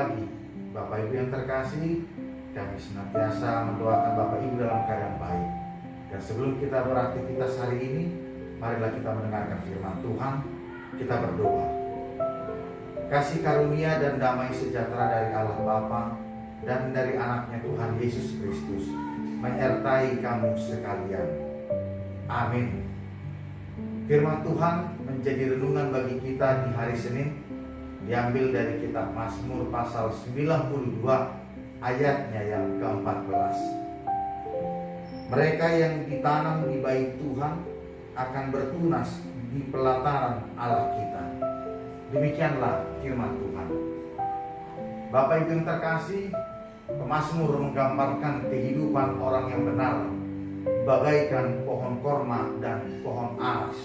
pagi. Bapak Ibu yang terkasih, kami senantiasa mendoakan Bapak Ibu dalam keadaan baik. Dan sebelum kita beraktivitas hari ini, marilah kita mendengarkan firman Tuhan. Kita berdoa. Kasih karunia dan damai sejahtera dari Allah Bapa dan dari anaknya Tuhan Yesus Kristus menyertai kamu sekalian. Amin. Firman Tuhan menjadi renungan bagi kita di hari Senin, diambil dari kitab Mazmur pasal 92 ayatnya yang ke-14. Mereka yang ditanam di bait Tuhan akan bertunas di pelataran Allah kita. Demikianlah firman Tuhan. Bapak Ibu yang terkasih, pemazmur menggambarkan kehidupan orang yang benar bagaikan pohon korma dan pohon aras.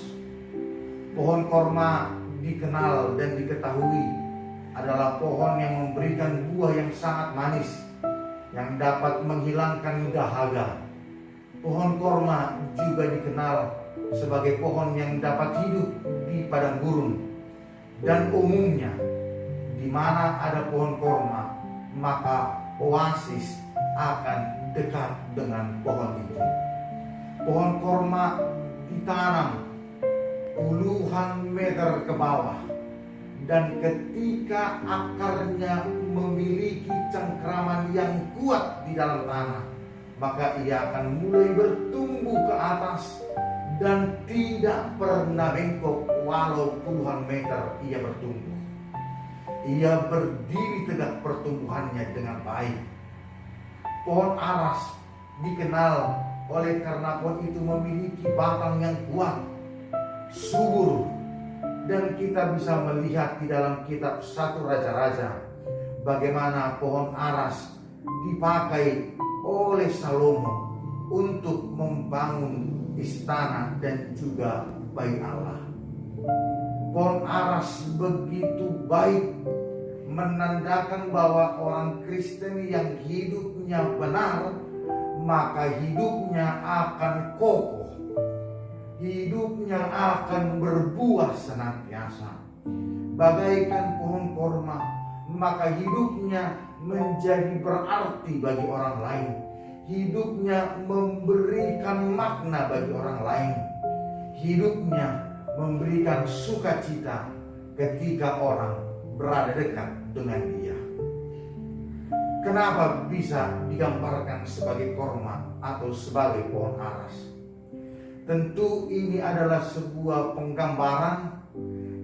Pohon korma dikenal dan diketahui adalah pohon yang memberikan buah yang sangat manis yang dapat menghilangkan dahaga. Pohon korma juga dikenal sebagai pohon yang dapat hidup di padang gurun, dan umumnya di mana ada pohon korma maka oasis akan dekat dengan pohon itu. Pohon korma ditanam puluhan meter ke bawah, dan ketika akarnya memiliki cengkraman yang kuat di dalam tanah, maka ia akan mulai bertumbuh ke atas dan tidak pernah bengkok walau puluhan meter ia bertumbuh. Ia berdiri tegak pertumbuhannya dengan baik. Pohon aras dikenal oleh karena pohon itu memiliki batang yang kuat, subur, dan kita bisa melihat di dalam kitab 1 Raja-Raja bagaimana pohon aras dipakai oleh Salomo untuk membangun istana dan juga bait Allah. Pohon aras begitu baik, menandakan bahwa orang Kristen yang hidupnya benar, maka hidupnya akan kokoh, hidupnya akan berbuah senantiasa. Bagaikan pohon korma, maka hidupnya menjadi berarti bagi orang lain. Hidupnya memberikan makna bagi orang lain. Hidupnya memberikan sukacita ketika orang berada dekat dengan dia. Kenapa bisa digambarkan sebagai korma atau sebagai pohon aras? Tentu ini adalah sebuah penggambaran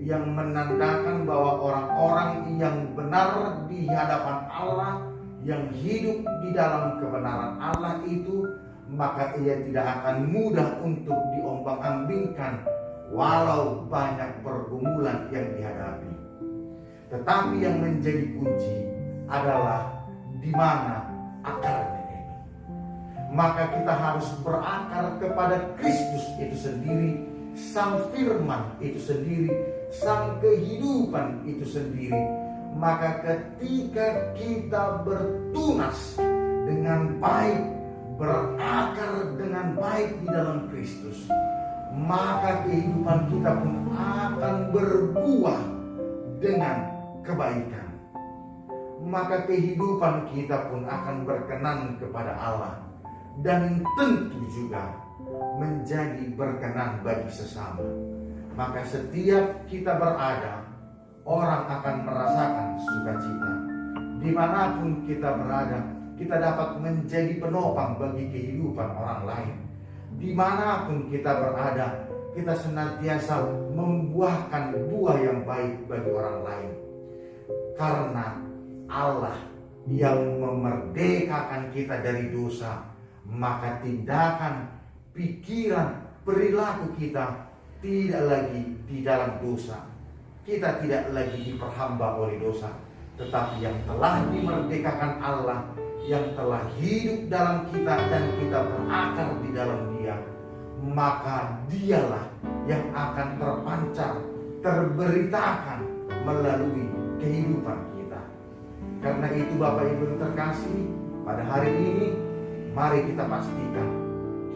yang menandakan bahwa orang-orang yang benar di hadapan Allah, yang hidup di dalam kebenaran Allah itu, maka ia tidak akan mudah untuk diombang-ambingkan walau banyak pergumulan yang dihadapi. Tetapi yang menjadi kunci adalah di mana akarnya itu. Maka kita harus berakar kepada Kristus itu sendiri, Sang Firman itu sendiri, Sang kehidupan itu sendiri. Maka ketika kita bertunas dengan baik, berakar dengan baik di dalam Kristus, maka kehidupan kita pun akan berbuah dengan kebaikan. Maka kehidupan kita pun akan berkenan kepada Allah, dan tentu juga menjadi berkenan bagi sesama. Maka setiap kita berada, orang akan merasakan sukacita. Dimanapun kita berada, kita dapat menjadi penopang bagi kehidupan orang lain. Dimanapun kita berada, kita senantiasa membuahkan buah yang baik bagi orang lain. Karena Allah yang memerdekakan kita dari dosa, maka tindakan, pikiran, perilaku kita tidak lagi di dalam dosa. Kita tidak lagi diperhamba oleh dosa, tetapi yang telah dimerdekakan Allah, yang telah hidup dalam kita dan kita berakar di dalam Dia, maka Dialah yang akan terpancar, terberitakan melalui kehidupan kita. Karena itu Bapak Ibu yang terkasih, pada hari ini mari kita pastikan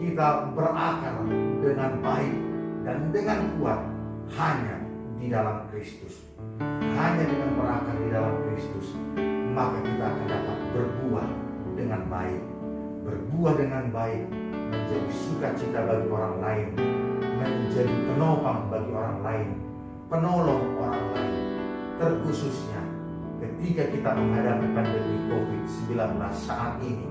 kita berakar dengan baik dan dengan kuat hanya di dalam Kristus. Hanya dengan berakar di dalam Kristus, maka kita akan dapat berbuah dengan baik. Berbuah dengan baik, menjadi sukacita bagi orang lain, menjadi penopang bagi orang lain, penolong orang lain, terkhususnya ketika kita menghadapi pandemi COVID-19 saat ini,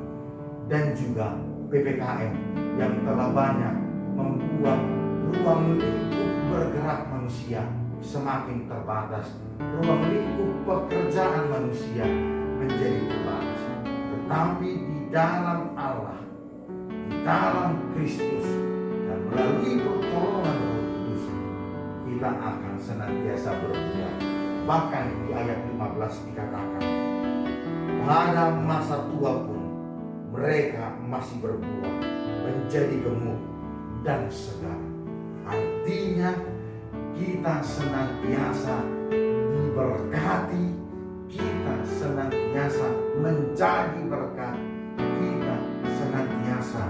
dan juga PPKM yang telah banyak membuat ruang lingkup bergerak manusia semakin terbatas, ruang lingkup pekerjaan manusia menjadi terbatas. Tetapi di dalam Allah, di dalam Kristus, dan melalui pertolongan Roh Kudus, kita akan senantiasa berbuah. Bahkan di ayat 15 dikatakan, pada masa tua pun mereka masih berbuah, menjadi gemuk dan segar. Artinya kita senantiasa diberkati, kita senantiasa menjadi berkat, kita senantiasa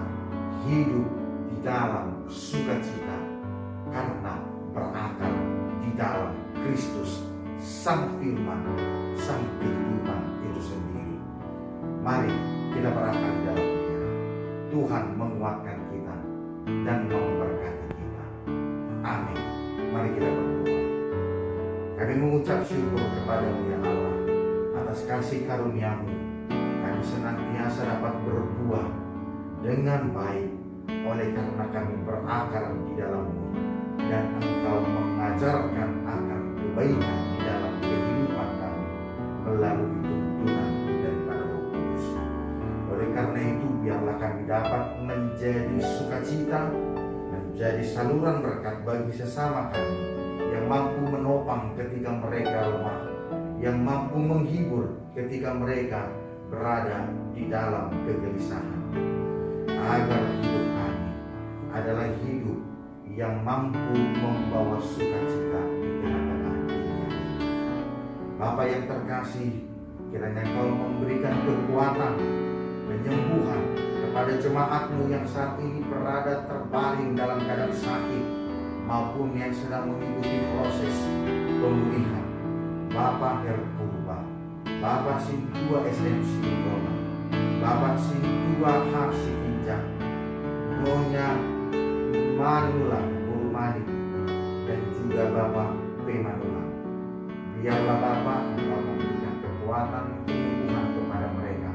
hidup di dalam sukacita karena berakar di dalam Kristus, Sang Firman, Sang kehidupan itu sendiri. Mari kita berakar di dalam Dia. Tuhan menguatkan kita dan memberkati kita. Amin. Mari kita berdoa. Kami mengucap syukur kepada-Mu ya Allah atas kasih karunia-Mu. Kami senantiasa dapat berbuah dengan baik oleh karena kami berakar di dalam-Mu, dan Engkau mengajarkan akan kebaikan di dalam kehidupan kami melalui tuntunan daripada Roh Kudus. Oleh karena itu, biarlah kami dapat menjadi sukacita, menjadi saluran berkat bagi sesama kami, yang mampu menopang ketika mereka lemah, yang mampu menghibur ketika mereka berada di dalam kegelisahan. Agar hidup kami adalah hidup yang mampu membawa sukacita di tengah-tengah dunia. Bapa yang terkasih, kiranya Engkau memberikan kekuatan, penyembuhan kepada jemaat-Mu yang saat ini berada terbaring dalam keadaan sakit maupun yang sedang mengikuti proses pemulihan. Bapak Herpurba, Bapak Sintua SMC Dona, Bapak Sintua Harsi Injak, Nyonya Manulang Burmadi, dan juga Bapak P. Manulang. Biarlah Bapak Engkau memberikan kekuatan penyembuhan kepada mereka,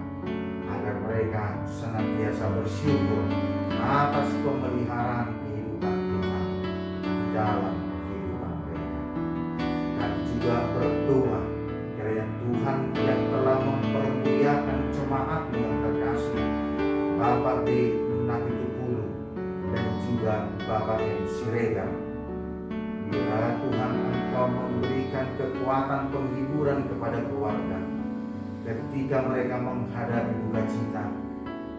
agar mereka senantiasa bersyukur atas pemeliharaan kehidupan Tuhan di dalam kehidupan mereka. Dan juga berdoa kiranya Tuhan yang telah mempermuliakan jemaat yang terkasih, Bapak D. Napitupulu dan juga Bapak M. Siregar, biarlah Tuhan Engkau memberikan kekuatan penghiburan kepada keluarga ketika mereka menghadapi duka cita.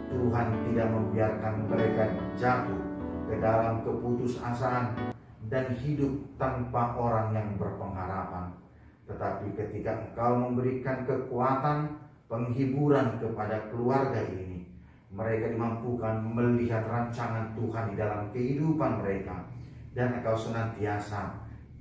Tuhan tidak membiarkan mereka jatuh ke dalam keputusasaan dan hidup tanpa orang yang berpengharapan. Tetapi ketika Engkau memberikan kekuatan penghiburan kepada keluarga ini, mereka dimampukan melihat rancangan Tuhan di dalam kehidupan mereka, dan Engkau senantiasa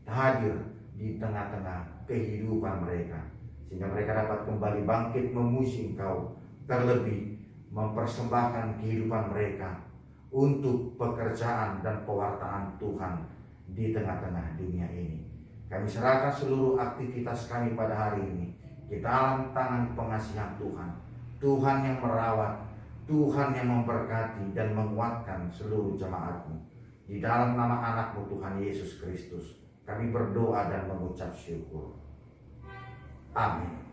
hadir di tengah-tengah kehidupan mereka, sehingga mereka dapat kembali bangkit memuji Engkau, terlebih mempersembahkan kehidupan mereka untuk pekerjaan dan pewartaan Tuhan di tengah-tengah dunia ini. Kami serahkan seluruh aktivitas kami pada hari ini di dalam tangan pengasihan Tuhan. Tuhan yang merawat, Tuhan yang memberkati dan menguatkan seluruh jemaat-Mu. Di dalam nama anak-Mu Tuhan Yesus Kristus, kami berdoa dan mengucap syukur. Amin.